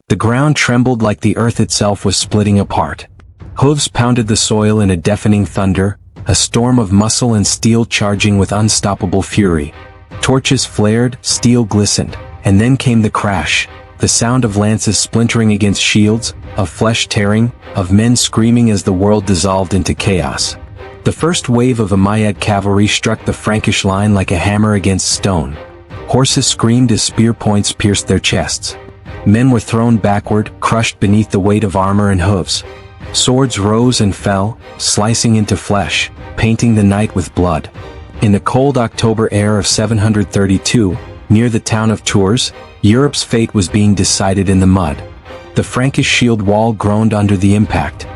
The ground trembled like the earth itself was splitting apart. Hooves pounded the soil in a deafening thunder, a storm of muscle and steel charging with unstoppable fury. Torches flared, steel glistened, and then came the crash, the sound of lances splintering against shields, of flesh tearing, of men screaming as the world dissolved into chaos. The first wave of Umayyad cavalry struck the Frankish line like a hammer against stone. Horses screamed as spear points pierced their chests. Men were thrown backward, crushed beneath the weight of armor and hooves. Swords rose and fell, slicing into flesh, painting the night with blood. In the cold October air of 732, near the town of Tours, Europe's fate was being decided in the mud. The Frankish shield wall groaned under the impact.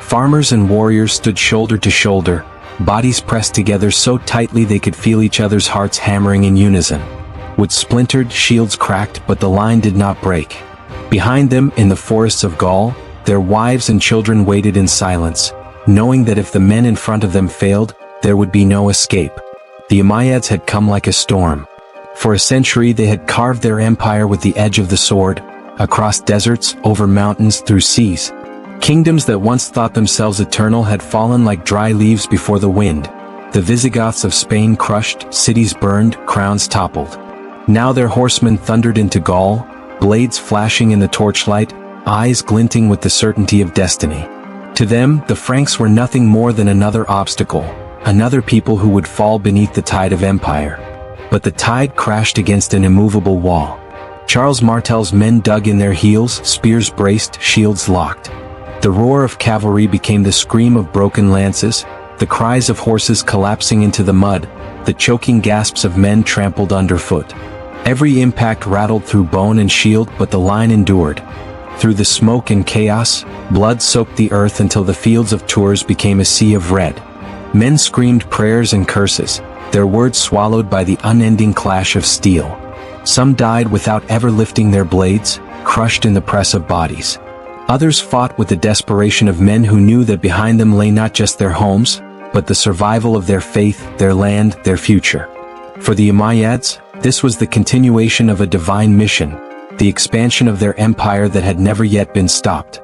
Farmers and warriors stood shoulder to shoulder, bodies pressed together so tightly they could feel each other's hearts hammering in unison. With splintered shields cracked, but the line did not break. Behind them, in the forests of Gaul, their wives and children waited in silence, knowing that if the men in front of them failed, there would be no escape. The Umayyads had come like a storm. For a century they had carved their empire with the edge of the sword, across deserts, over mountains, through seas. Kingdoms that once thought themselves eternal had fallen like dry leaves before the wind. The Visigoths of Spain crushed, cities burned, crowns toppled. Now their horsemen thundered into Gaul, blades flashing in the torchlight, eyes glinting with the certainty of destiny. To them, the Franks were nothing more than another obstacle, another people who would fall beneath the tide of empire. But the tide crashed against an immovable wall. Charles Martel's men dug in their heels, spears braced, shields locked. The roar of cavalry became the scream of broken lances, the cries of horses collapsing into the mud, the choking gasps of men trampled underfoot. Every impact rattled through bone and shield, but the line endured. Through the smoke and chaos, blood soaked the earth until the fields of Tours became a sea of red. Men screamed prayers and curses, their words swallowed by the unending clash of steel. Some died without ever lifting their blades, crushed in the press of bodies. Others fought with the desperation of men who knew that behind them lay not just their homes, but the survival of their faith, their land, their future. For the Umayyads, this was the continuation of a divine mission, the expansion of their empire that had never yet been stopped.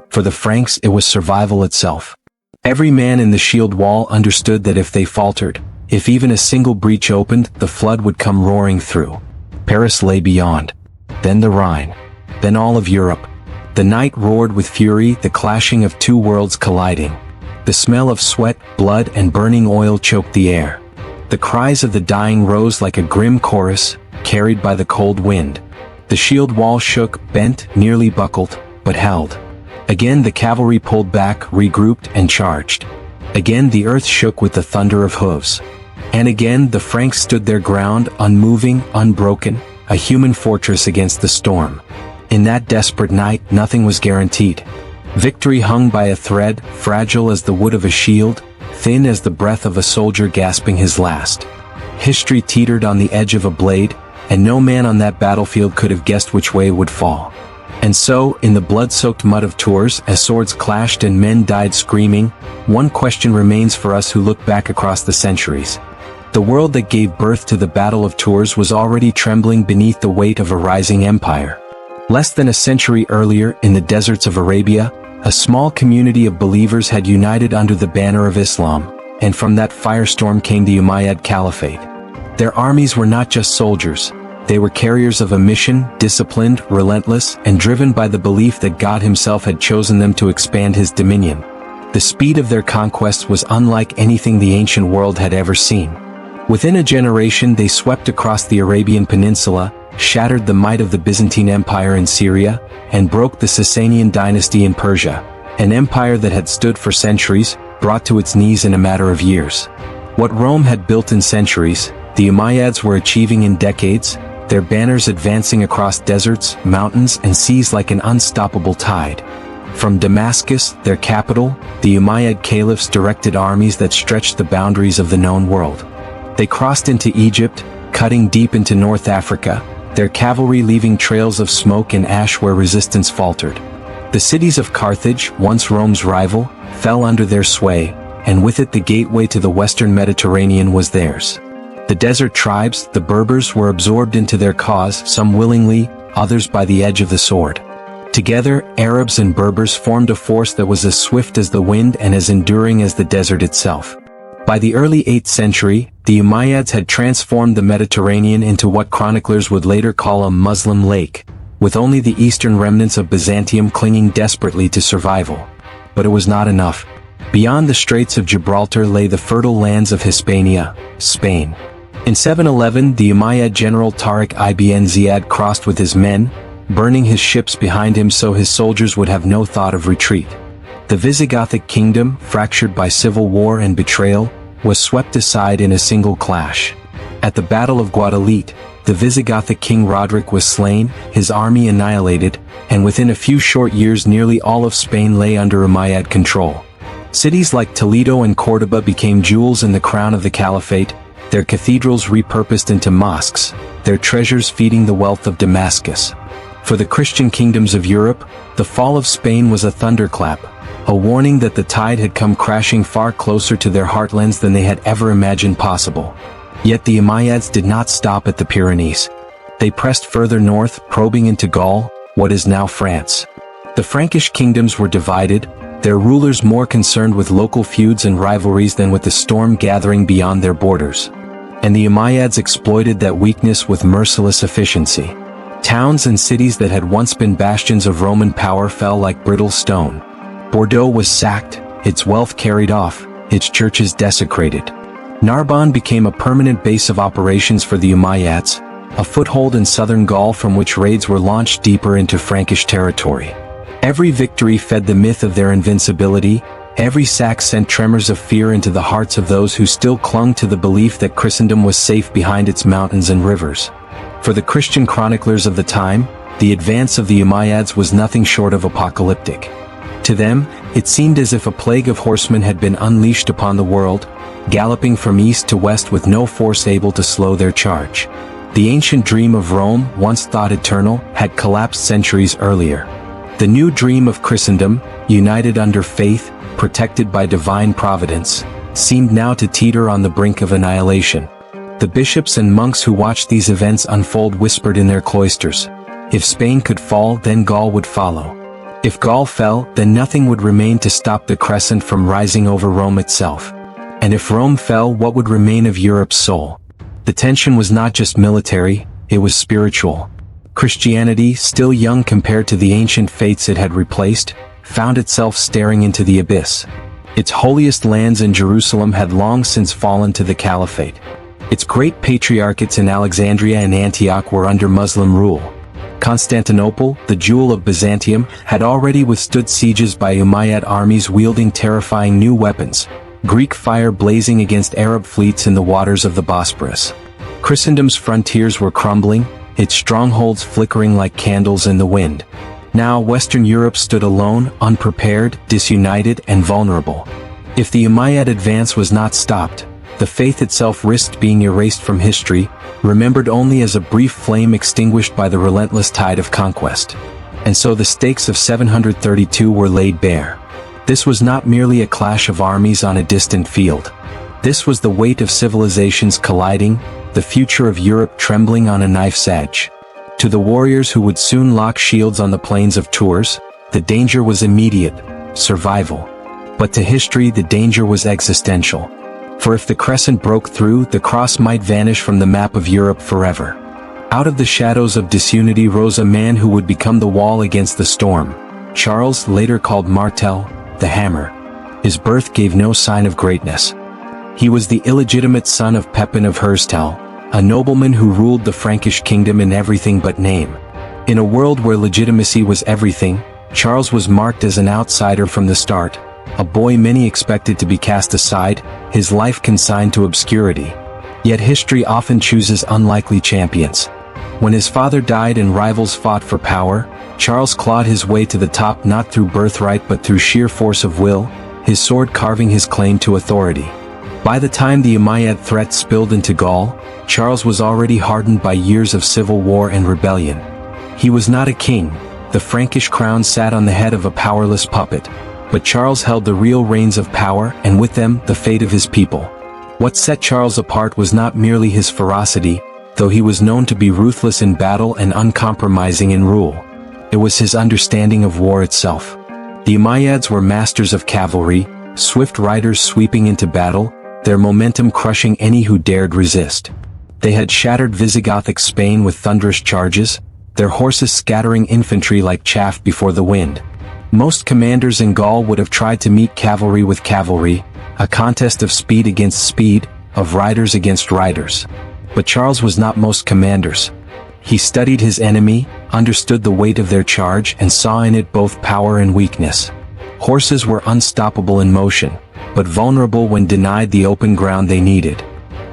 For the Franks, it was survival itself. Every man in the shield wall understood that if they faltered, if even a single breach opened, the flood would come roaring through. Paris lay beyond. Then the Rhine. Then all of Europe. The night roared with fury, the clashing of two worlds colliding. The smell of sweat, blood, and burning oil choked the air. The cries of the dying rose like a grim chorus, carried by the cold wind. The shield wall shook, bent, nearly buckled, but held. Again the cavalry pulled back, regrouped, and charged. Again the earth shook with the thunder of hooves. And again the Franks stood their ground, unmoving, unbroken, a human fortress against the storm. In that desperate night, nothing was guaranteed. Victory hung by a thread, fragile as the wood of a shield, thin as the breath of a soldier gasping his last. History teetered on the edge of a blade, and no man on that battlefield could have guessed which way it would fall. And so, in the blood-soaked mud of Tours, as swords clashed and men died screaming, one question remains for us who look back across the centuries. The world that gave birth to the Battle of Tours was already trembling beneath the weight of a rising empire. Less than a century earlier, in the deserts of Arabia, a small community of believers had united under the banner of Islam, and from that firestorm came the Umayyad Caliphate. Their armies were not just soldiers. They were carriers of a mission, disciplined, relentless, and driven by the belief that God himself had chosen them to expand his dominion. The speed of their conquest was unlike anything the ancient world had ever seen. Within a generation they swept across the Arabian Peninsula, shattered the might of the Byzantine Empire in Syria, and broke the Sasanian dynasty in Persia, an empire that had stood for centuries, brought to its knees in a matter of years. What Rome had built in centuries, the Umayyads were achieving in decades, their banners advancing across deserts, mountains, and seas like an unstoppable tide. From Damascus, their capital, the Umayyad Caliphs directed armies that stretched the boundaries of the known world. They crossed into Egypt, cutting deep into North Africa, their cavalry leaving trails of smoke and ash where resistance faltered. The cities of Carthage, once Rome's rival, fell under their sway, and with it the gateway to the western Mediterranean was theirs. The desert tribes, the Berbers, were absorbed into their cause, some willingly, others by the edge of the sword. Together, Arabs and Berbers formed a force that was as swift as the wind and as enduring as the desert itself. By the early 8th century, the Umayyads had transformed the Mediterranean into what chroniclers would later call a Muslim lake, with only the eastern remnants of Byzantium clinging desperately to survival. But it was not enough. Beyond the Straits of Gibraltar lay the fertile lands of Hispania, Spain. In 711, the Umayyad general Tariq ibn Ziyad crossed with his men, burning his ships behind him so his soldiers would have no thought of retreat. The Visigothic kingdom, fractured by civil war and betrayal, was swept aside in a single clash. At the Battle of Guadalete, the Visigothic king Roderick was slain, his army annihilated, and within a few short years nearly all of Spain lay under Umayyad control. Cities like Toledo and Córdoba became jewels in the crown of the Caliphate, their cathedrals repurposed into mosques, their treasures feeding the wealth of Damascus. For the Christian kingdoms of Europe, the fall of Spain was a thunderclap, a warning that the tide had come crashing far closer to their heartlands than they had ever imagined possible. Yet the Umayyads did not stop at the Pyrenees. They pressed further north, probing into Gaul, what is now France. The Frankish kingdoms were divided, their rulers more concerned with local feuds and rivalries than with the storm gathering beyond their borders. And the Umayyads exploited that weakness with merciless efficiency. Towns and cities that had once been bastions of Roman power fell like brittle stone. Bordeaux was sacked, its wealth carried off, its churches desecrated. Narbonne became a permanent base of operations for the Umayyads, a foothold in southern Gaul from which raids were launched deeper into Frankish territory. Every victory fed the myth of their invincibility, every sack sent tremors of fear into the hearts of those who still clung to the belief that Christendom was safe behind its mountains and rivers. For the Christian chroniclers of the time, the advance of the Umayyads was nothing short of apocalyptic. To them, it seemed as if a plague of horsemen had been unleashed upon the world, galloping from east to west with no force able to slow their charge. The ancient dream of Rome, once thought eternal, had collapsed centuries earlier. The new dream of Christendom, united under faith, protected by divine providence, seemed now to teeter on the brink of annihilation. The bishops and monks who watched these events unfold whispered in their cloisters, "If Spain could fall, then Gaul would follow. If Gaul fell, then nothing would remain to stop the crescent from rising over Rome itself. And if Rome fell, what would remain of Europe's soul?" The tension was not just military, it was spiritual. Christianity, still young compared to the ancient faiths it had replaced, found itself staring into the abyss. Its holiest lands in Jerusalem had long since fallen to the Caliphate. Its great patriarchates in Alexandria and Antioch were under Muslim rule. Constantinople, the jewel of Byzantium, had already withstood sieges by Umayyad armies wielding terrifying new weapons, Greek fire blazing against Arab fleets in the waters of the Bosporus. Christendom's frontiers were crumbling, its strongholds flickering like candles in the wind. Now Western Europe stood alone, unprepared, disunited, and vulnerable. If the Umayyad advance was not stopped, the faith itself risked being erased from history, remembered only as a brief flame extinguished by the relentless tide of conquest. And so the stakes of 732 were laid bare. This was not merely a clash of armies on a distant field. This was the weight of civilizations colliding, the future of Europe trembling on a knife's edge. To the warriors who would soon lock shields on the plains of Tours, the danger was immediate, survival. But to history the danger was existential. For if the crescent broke through, the cross might vanish from the map of Europe forever. Out of the shadows of disunity rose a man who would become the wall against the storm. Charles, later called Martel, the Hammer. His birth gave no sign of greatness. He was the illegitimate son of Pepin of Herstal, a nobleman who ruled the Frankish kingdom in everything but name. In a world where legitimacy was everything, Charles was marked as an outsider from the start, a boy many expected to be cast aside, his life consigned to obscurity. Yet history often chooses unlikely champions. When his father died and rivals fought for power, Charles clawed his way to the top not through birthright but through sheer force of will, his sword carving his claim to authority. By the time the Umayyad threat spilled into Gaul, Charles was already hardened by years of civil war and rebellion. He was not a king, the Frankish crown sat on the head of a powerless puppet, but Charles held the real reins of power and with them the fate of his people. What set Charles apart was not merely his ferocity, though he was known to be ruthless in battle and uncompromising in rule. it was his understanding of war itself. The Umayyads were masters of cavalry, swift riders sweeping into battle, their momentum crushing any who dared resist. They had shattered Visigothic Spain with thunderous charges, their horses scattering infantry like chaff before the wind. Most commanders in Gaul would have tried to meet cavalry with cavalry, a contest of speed against speed, of riders against riders. But Charles was not most commanders. He studied his enemy, understood the weight of their charge, and saw in it both power and weakness. Horses were unstoppable in motion, but vulnerable when denied the open ground they needed.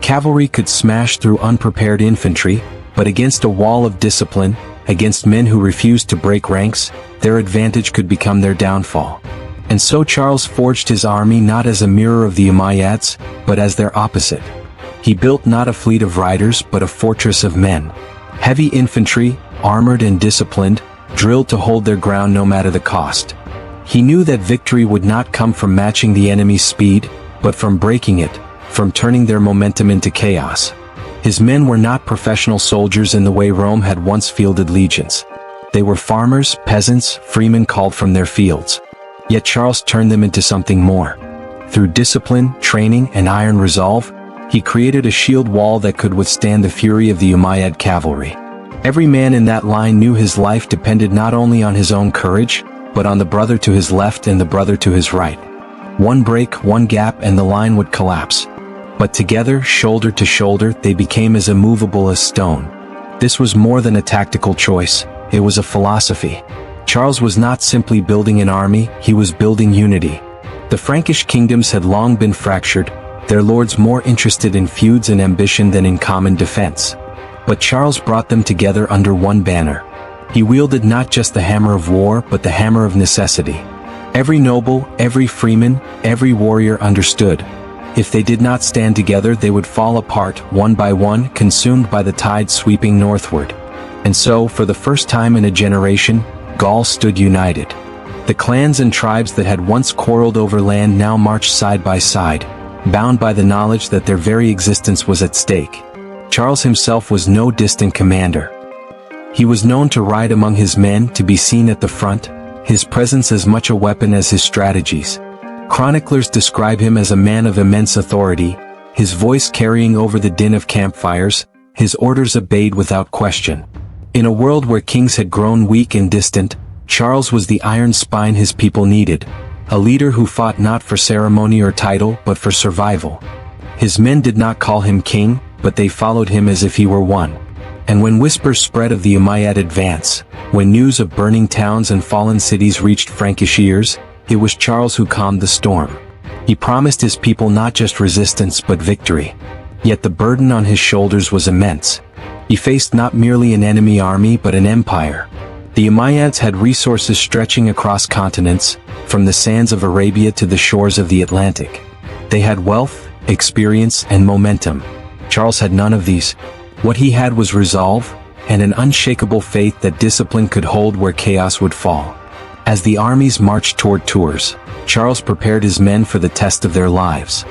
Cavalry could smash through unprepared infantry, but against a wall of discipline, against men who refused to break ranks, their advantage could become their downfall. And so Charles forged his army not as a mirror of the Umayyads, but as their opposite. He built not a fleet of riders but a fortress of men. Heavy infantry, armored and disciplined, drilled to hold their ground no matter the cost. He knew that victory would not come from matching the enemy's speed, but from breaking it, from turning their momentum into chaos. His men were not professional soldiers in the way Rome had once fielded legions. They were farmers, peasants, freemen called from their fields. Yet Charles turned them into something more. Through discipline, training, and iron resolve, he created a shield wall that could withstand the fury of the Umayyad cavalry. Every man in that line knew his life depended not only on his own courage, but on the brother to his left and the brother to his right. One break, one gap, and the line would collapse. But together, shoulder to shoulder, they became as immovable as stone. This was more than a tactical choice, it was a philosophy. Charles was not simply building an army, he was building unity. The Frankish kingdoms had long been fractured, their lords more interested in feuds and ambition than in common defense. But Charles brought them together under one banner. He wielded not just the hammer of war, but the hammer of necessity. Every noble, every freeman, every warrior understood. If they did not stand together, they would fall apart, one by one, consumed by the tide sweeping northward. And so, for the first time in a generation, Gaul stood united. The clans and tribes that had once quarreled over land now marched side by side, bound by the knowledge that their very existence was at stake. Charles himself was no distant commander. He was known to ride among his men, to be seen at the front, his presence as much a weapon as his strategies. Chroniclers describe him as a man of immense authority, his voice carrying over the din of campfires, his orders obeyed without question. In a world where kings had grown weak and distant, Charles was the iron spine his people needed, a leader who fought not for ceremony or title but for survival. His men did not call him king, but they followed him as if he were one. And when whispers spread of the Umayyad advance, when news of burning towns and fallen cities reached Frankish ears, it was Charles who calmed the storm. He promised his people not just resistance but victory. Yet the burden on his shoulders was immense. He faced not merely an enemy army but an empire. The Umayyads had resources stretching across continents, from the sands of Arabia to the shores of the Atlantic. They had wealth, experience, and momentum. Charles had none of these. What he had was resolve, and an unshakable faith that discipline could hold where chaos would fall. As the armies marched toward Tours, Charles prepared his men for the test of their lives.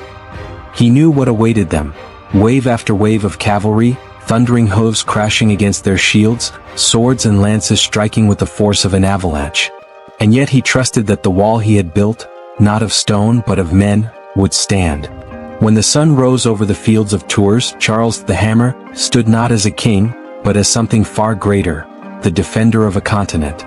He knew what awaited them: wave after wave of cavalry, thundering hooves crashing against their shields, swords and lances striking with the force of an avalanche. And yet he trusted that the wall he had built, not of stone but of men, would stand. When the sun rose over the fields of Tours, Charles the Hammer stood not as a king, but as something far greater, the defender of a continent.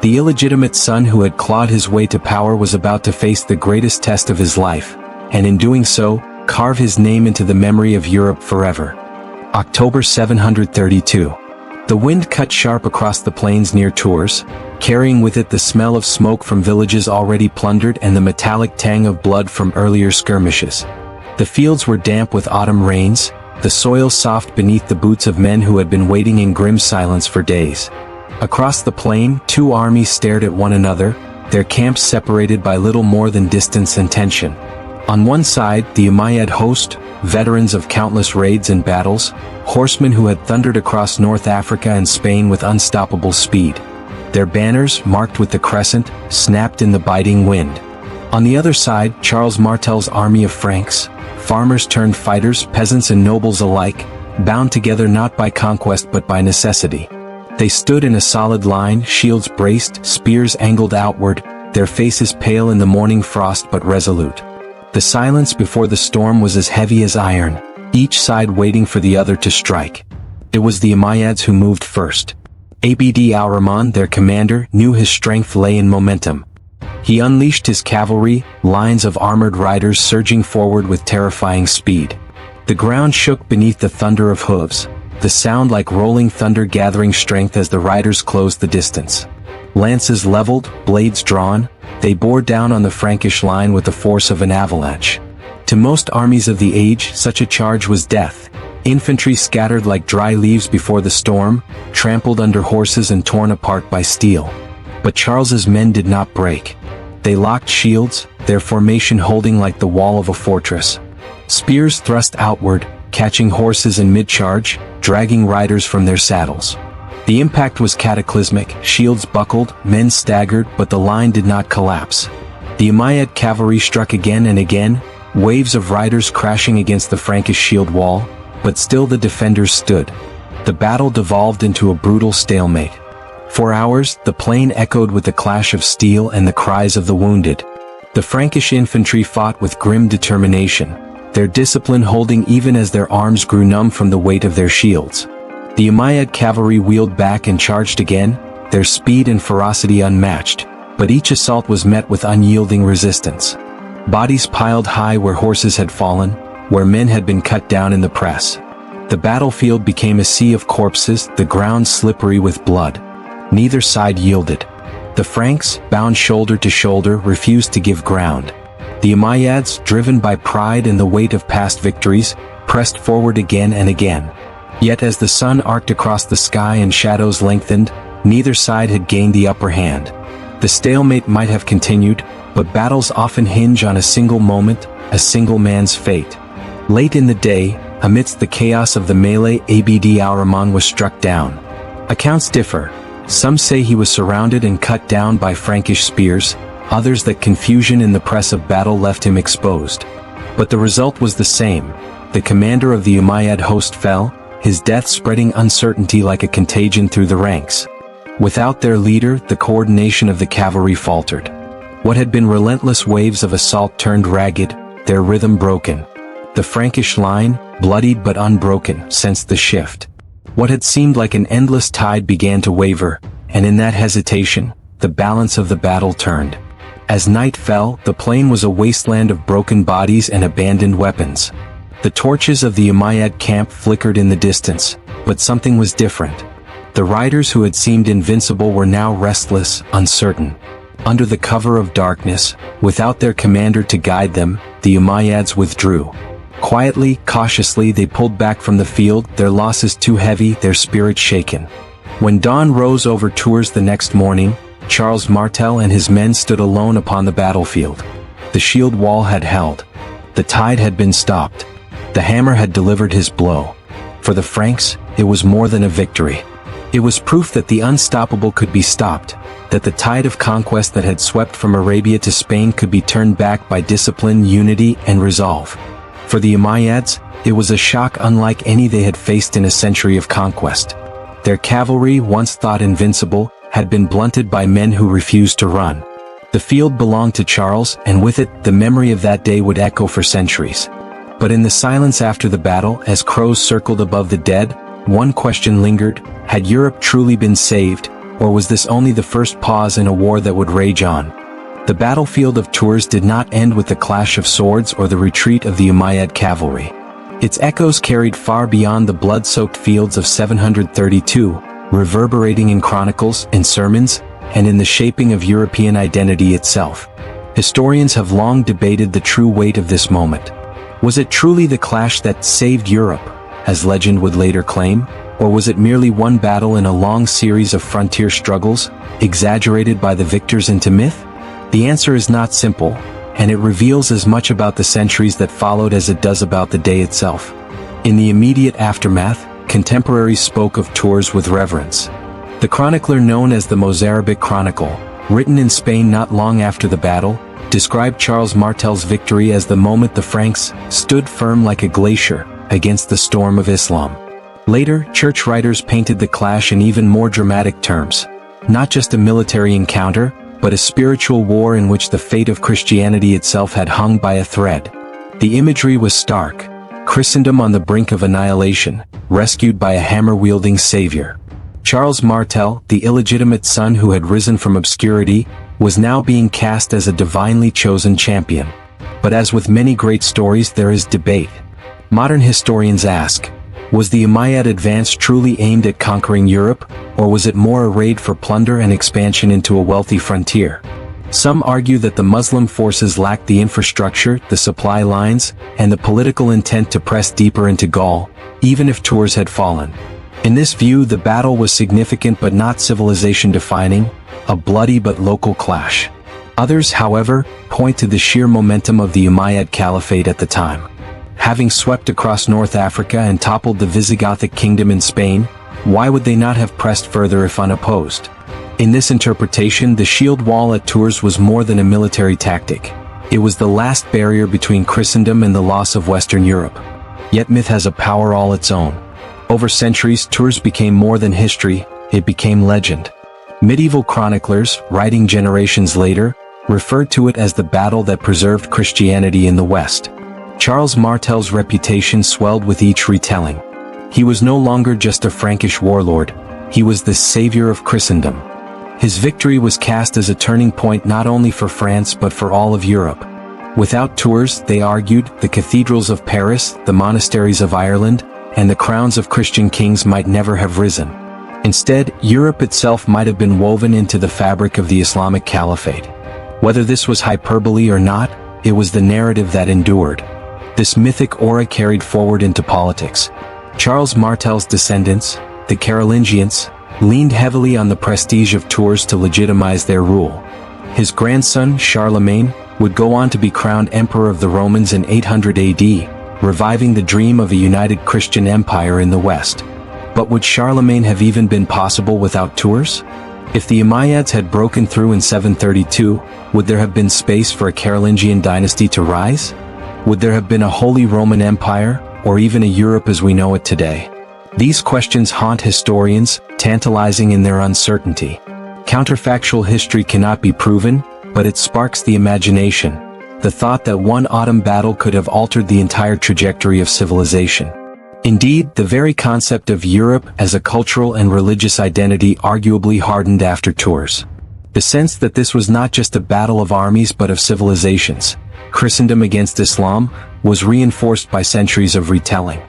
The illegitimate son who had clawed his way to power was about to face the greatest test of his life, and in doing so, carve his name into the memory of Europe forever. October 732. The wind cut sharp across the plains near Tours, carrying with it the smell of smoke from villages already plundered and the metallic tang of blood from earlier skirmishes. The fields were damp with autumn rains, the soil soft beneath the boots of men who had been waiting in grim silence for days. Across the plain, two armies stared at one another, their camps separated by little more than distance and tension. On one side, the Umayyad host, veterans of countless raids and battles, horsemen who had thundered across North Africa and Spain with unstoppable speed. Their banners, marked with the crescent, snapped in the biting wind. On the other side, Charles Martel's army of Franks, farmers turned fighters, peasants and nobles alike, bound together not by conquest but by necessity. They stood in a solid line, shields braced, spears angled outward, their faces pale in the morning frost but resolute. The silence before the storm was as heavy as iron, each side waiting for the other to strike. It was the Umayyads who moved first. Abd al-Rahman, their commander, knew his strength lay in momentum. He unleashed his cavalry, lines of armored riders surging forward with terrifying speed. The ground shook beneath the thunder of hooves, the sound like rolling thunder gathering strength as the riders closed the distance. Lances leveled, blades drawn, they bore down on the Frankish line with the force of an avalanche. To most armies of the age, such a charge was death. Infantry scattered like dry leaves before the storm, trampled under horses and torn apart by steel. But Charles's men did not break. They locked shields, their formation holding like the wall of a fortress. Spears thrust outward, catching horses in mid-charge, dragging riders from their saddles. The impact was cataclysmic, shields buckled, men staggered, but the line did not collapse. The Umayyad cavalry struck again and again, waves of riders crashing against the Frankish shield wall, but still the defenders stood. The battle devolved into a brutal stalemate. For hours, the plain echoed with the clash of steel and the cries of the wounded. The Frankish infantry fought with grim determination, their discipline holding even as their arms grew numb from the weight of their shields. The Umayyad cavalry wheeled back and charged again, their speed and ferocity unmatched, but each assault was met with unyielding resistance. Bodies piled high where horses had fallen, where men had been cut down in the press. The battlefield became a sea of corpses, the ground slippery with blood. Neither side yielded. The Franks, bound shoulder to shoulder, refused to give ground. The Umayyads, driven by pride and the weight of past victories, pressed forward again and again. Yet as the sun arced across the sky and shadows lengthened, neither side had gained the upper hand. The stalemate might have continued, but battles often hinge on a single moment, a single man's fate. Late in the day, amidst the chaos of the melee, Abd al-Rahman was struck down. Accounts differ. Some say he was surrounded and cut down by Frankish spears, others that confusion in the press of battle left him exposed. But the result was the same. The commander of the Umayyad host fell, his death spreading uncertainty like a contagion through the ranks. Without their leader, the coordination of the cavalry faltered. What had been relentless waves of assault turned ragged, their rhythm broken. The Frankish line, bloodied but unbroken, sensed the shift. What had seemed like an endless tide began to waver, and in that hesitation, the balance of the battle turned. As night fell, the plain was a wasteland of broken bodies and abandoned weapons. The torches of the Umayyad camp flickered in the distance, but something was different. The riders who had seemed invincible were now restless, uncertain. Under the cover of darkness, without their commander to guide them, the Umayyads withdrew. Quietly, cautiously they pulled back from the field, their losses too heavy, their spirits shaken. When dawn rose over Tours the next morning, Charles Martel and his men stood alone upon the battlefield. The shield wall had held. The tide had been stopped. The hammer had delivered his blow. For the Franks, it was more than a victory. It was proof that the unstoppable could be stopped, that the tide of conquest that had swept from Arabia to Spain could be turned back by discipline, unity, and resolve. For the Umayyads, it was a shock unlike any they had faced in a century of conquest. Their cavalry, once thought invincible, had been blunted by men who refused to run. The field belonged to Charles, and with it, the memory of that day would echo for centuries. But in the silence after the battle, as crows circled above the dead, one question lingered: had Europe truly been saved, or was this only the first pause in a war that would rage on? The battlefield of Tours did not end with the clash of swords or the retreat of the Umayyad cavalry. Its echoes carried far beyond the blood-soaked fields of 732, reverberating in chronicles, in sermons, and in the shaping of European identity itself. Historians have long debated the true weight of this moment. Was it truly the clash that saved Europe, as legend would later claim, or was it merely one battle in a long series of frontier struggles, exaggerated by the victors into myth? The answer is not simple, and it reveals as much about the centuries that followed as it does about the day itself. In the immediate aftermath, contemporaries spoke of Tours with reverence. The chronicler known as the Mozarabic Chronicle, written in Spain not long after the battle, described Charles Martel's victory as the moment the Franks stood firm like a glacier against the storm of Islam. Later, church writers painted the clash in even more dramatic terms. Not just a military encounter, but a spiritual war in which the fate of Christianity itself had hung by a thread. The imagery was stark. Christendom on the brink of annihilation, rescued by a hammer-wielding savior. Charles Martel, the illegitimate son who had risen from obscurity, was now being cast as a divinely chosen champion. But as with many great stories, there is debate. Modern historians ask, was the Umayyad advance truly aimed at conquering Europe, or was it more a raid for plunder and expansion into a wealthy frontier? Some argue that the Muslim forces lacked the infrastructure, the supply lines, and the political intent to press deeper into Gaul, even if Tours had fallen. In this view, the battle was significant but not civilization-defining, a bloody but local clash. Others, however, point to the sheer momentum of the Umayyad Caliphate at the time. Having swept across North Africa and toppled the Visigothic kingdom in Spain, why would they not have pressed further if unopposed? In this interpretation, the shield wall at Tours was more than a military tactic. It was the last barrier between Christendom and the loss of Western Europe. Yet myth has a power all its own. Over centuries, Tours became more than history, it became legend. Medieval chroniclers, writing generations later, referred to it as the battle that preserved Christianity in the West. Charles Martel's reputation swelled with each retelling. He was no longer just a Frankish warlord, he was the savior of Christendom. His victory was cast as a turning point not only for France but for all of Europe. Without Tours, they argued, the cathedrals of Paris, the monasteries of Ireland, and the crowns of Christian kings might never have risen. Instead, Europe itself might have been woven into the fabric of the Islamic Caliphate. Whether this was hyperbole or not, it was the narrative that endured. This mythic aura carried forward into politics. Charles Martel's descendants, the Carolingians, leaned heavily on the prestige of Tours to legitimize their rule. His grandson, Charlemagne, would go on to be crowned Emperor of the Romans in 800 AD, reviving the dream of a united Christian empire in the West. But would Charlemagne have even been possible without Tours? If the Umayyads had broken through in 732, would there have been space for a Carolingian dynasty to rise? Would there have been a Holy Roman Empire, or even a Europe as we know it today? These questions haunt historians, tantalizing in their uncertainty. Counterfactual history cannot be proven, but it sparks the imagination, the thought that one autumn battle could have altered the entire trajectory of civilization. Indeed, the very concept of Europe as a cultural and religious identity arguably hardened after Tours. The sense that this was not just a battle of armies but of civilizations, Christendom against Islam, was reinforced by centuries of retelling.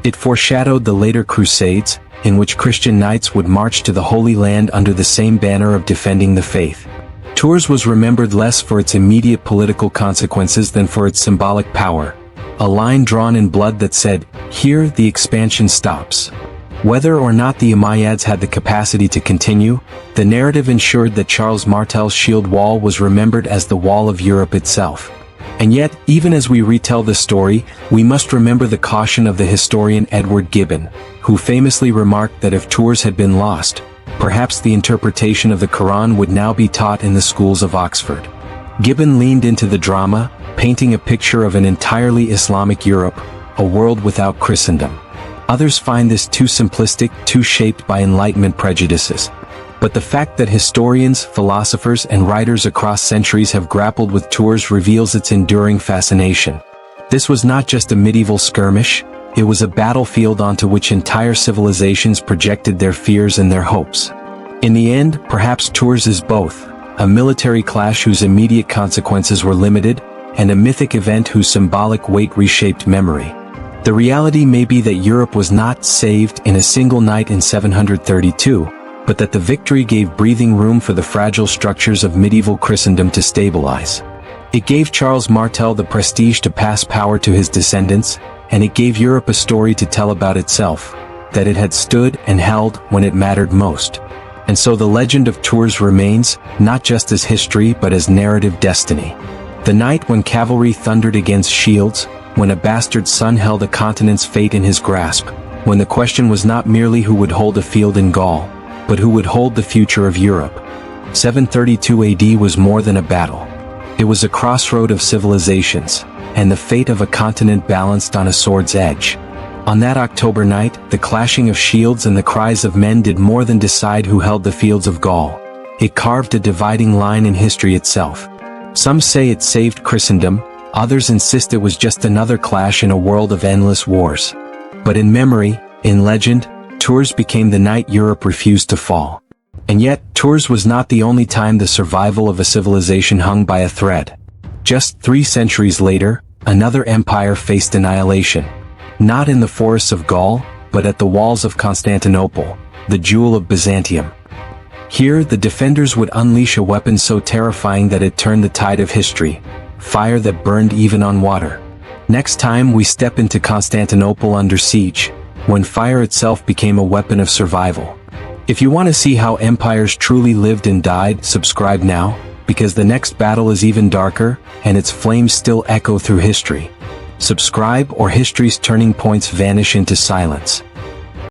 It foreshadowed the later Crusades, in which Christian knights would march to the Holy Land under the same banner of defending the faith. Tours was remembered less for its immediate political consequences than for its symbolic power, a line drawn in blood that said, "Here the expansion stops." Whether or not the Umayyads had the capacity to continue, the narrative ensured that Charles Martel's shield wall was remembered as the wall of Europe itself. And yet, even as we retell the story, we must remember the caution of the historian Edward Gibbon, who famously remarked that if Tours had been lost, perhaps the interpretation of the Quran would now be taught in the schools of Oxford. Gibbon leaned into the drama, painting a picture of an entirely Islamic Europe, a world without Christendom. Others find this too simplistic, too shaped by Enlightenment prejudices. But the fact that historians, philosophers, and writers across centuries have grappled with Tours reveals its enduring fascination. This was not just a medieval skirmish, it was a battlefield onto which entire civilizations projected their fears and their hopes. In the end, perhaps Tours is both, a military clash whose immediate consequences were limited, and a mythic event whose symbolic weight reshaped memory. The reality may be that Europe was not saved in a single night in 732, but that the victory gave breathing room for the fragile structures of medieval Christendom to stabilize. It gave Charles Martel the prestige to pass power to his descendants, and it gave Europe a story to tell about itself, that it had stood and held when it mattered most. And so the legend of Tours remains, not just as history but as narrative destiny. The night when cavalry thundered against shields, when a bastard son held a continent's fate in his grasp, when the question was not merely who would hold a field in Gaul, but who would hold the future of Europe. 732 AD was more than a battle. It was a crossroad of civilizations, and the fate of a continent balanced on a sword's edge. On that October night, the clashing of shields and the cries of men did more than decide who held the fields of Gaul. It carved a dividing line in history itself. Some say it saved Christendom, others insist it was just another clash in a world of endless wars. But in memory, in legend, Tours became the night Europe refused to fall. And yet, Tours was not the only time the survival of a civilization hung by a thread. Just 3 centuries later, another empire faced annihilation. Not in the forests of Gaul, but at the walls of Constantinople, the jewel of Byzantium. Here, the defenders would unleash a weapon so terrifying that it turned the tide of history, fire that burned even on water. Next time we step into Constantinople under siege, when fire itself became a weapon of survival. If you want to see how empires truly lived and died, subscribe now, because the next battle is even darker, and its flames still echo through history. Subscribe or history's turning points vanish into silence.